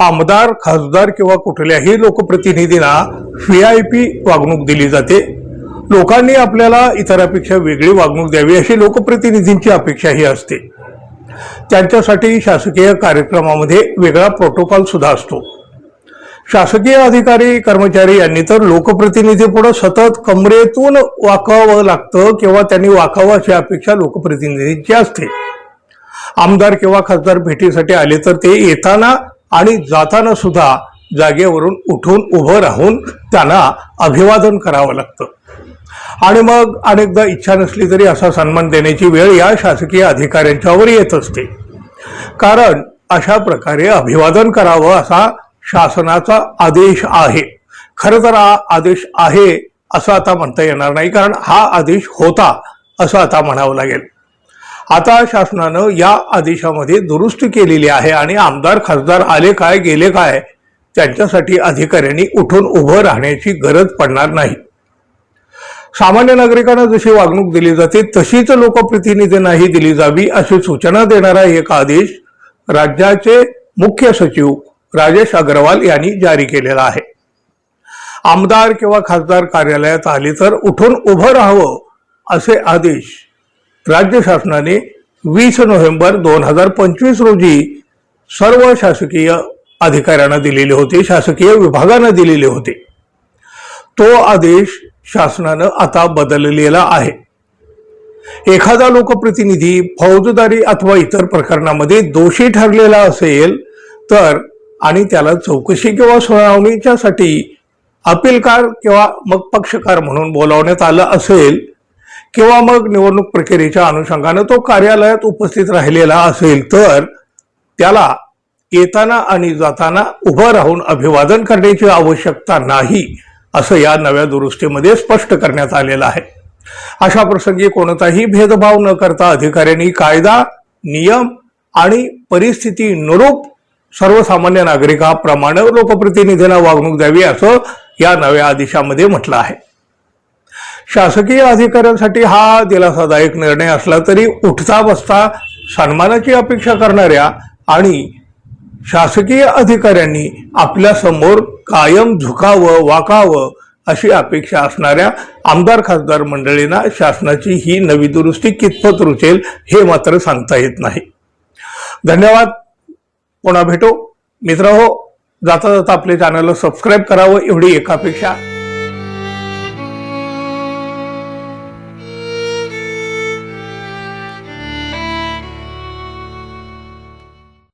आमदार, खासदार किंवा कुठल्याही लोकप्रतिनिधींना VIP वागणूक दिली जाते। लोकांनी आपल्याला इतरांपेक्षा वेगळी वागणूक द्यावी अशी लोकप्रतिनिधींची अपेक्षाही असते। त्यांच्यासाठी शासकीय कार्यक्रमामध्ये वेगळा प्रोटोकॉल सुद्धा असतो। शासकीय अधिकारी, कर्मचारी यांनी तर लोकप्रतिनिधीपुढे सतत कमरेतून वाकावं लागतं किंवा त्यांनी वाकावं अशी अपेक्षा लोकप्रतिनिधींची असते। आमदार किंवा खासदार भेटीसाठी आले तर ते येताना आणि जाताना सुद्धा जागेवरून उठून उभं राहून त्यांना अभिवादन करावं लागतं। आणि मग अनेकदा इच्छा नसली तरी असा सन्मान देण्याची वेळ या शासकीय अधिकाऱ्यांच्यावर येत असते, कारण अशा प्रकारे अभिवादन करावं असा शासनाचा आदेश आहे। खरं तर हा आदेश आहे असं आता म्हणता येणार नाही, कारण हा आदेश होता असं आता म्हणावं लागेल। आता शासनानं या आदेशामध्ये दुरुस्ती केलेली आहे आणि आमदार, खासदार आले काय गेले काय त्यांच्यासाठी अधिकाऱ्यांनी उठून उभं राहण्याची गरज पडणार नाही। सामान्य नागरिकांना जशी वागणूक दिली जाते तशीच लोकप्रतिनिधींनाही दिली जावी अशी सूचना देणारा एक आदेश राज्याचे मुख्य सचिव राजेश अग्रवाल यांनी जारी केलेला आहे। आमदार किंवा खासदार कार्यालयात आले तर उठून उभं राहावं असे आदेश राज्य शासनाने 20 नोव्हेंबर 2025 रोजी सर्व शासकीय अधिकाऱ्यांना दिलेले होते, शासकीय विभागांना दिलेले होते। तो आदेश शासनानं आता बदललेला आहे। एखादा लोकप्रतिनिधी फौजदारी अथवा इतर प्रकरणामध्ये दोषी ठरलेला असेल तर आणि त्याला चौकशी किंवा सुनावणीच्यासाठी अपीलकार किंवा मग पक्षकार म्हणून बोलावण्यात आलं असेल किंवा मग निवडणूक प्रक्रियेच्या अनुषंगाने तो कार्यालयात उपस्थित राहिलेला असेल तर त्याला येताना आणि जाताना उभं राहून अभिवादन करण्याची आवश्यकता नाही असं या नव्या दुरुस्तीमध्ये स्पष्ट करण्यात आलेलं आहे। अशा प्रसंगी कोणताही भेदभाव न करता अधिकाऱ्यांनी कायदा, नियम आणि परिस्थितीनुरूप सर्वसामान्य नागरिकांप्रमाणे लोकप्रतिनिधींना वागणूक द्यावी असं या नव्या आदेशामध्ये म्हटलं आहे। शासकीय अधिकाऱ्यांसाठी हा दिलासादायक निर्णय असला तरी उठता बसता सन्मानाची अपेक्षा करणाऱ्या आणि शासकीय अधिकाऱ्यांनी आपल्या समोर कायम झुकावं, वाकावं अशी अपेक्षा असणाऱ्या आमदार, खासदार मंडळींना शासनाची ही नवी दुरुस्ती कितपत रुचेल हे मात्र सांगता येत नाही। धन्यवाद। पुन्हा भेटू मित्रहो। जाता जाता आपले चॅनलला सबस्क्राईब करावं एवढी एक अपेक्षा।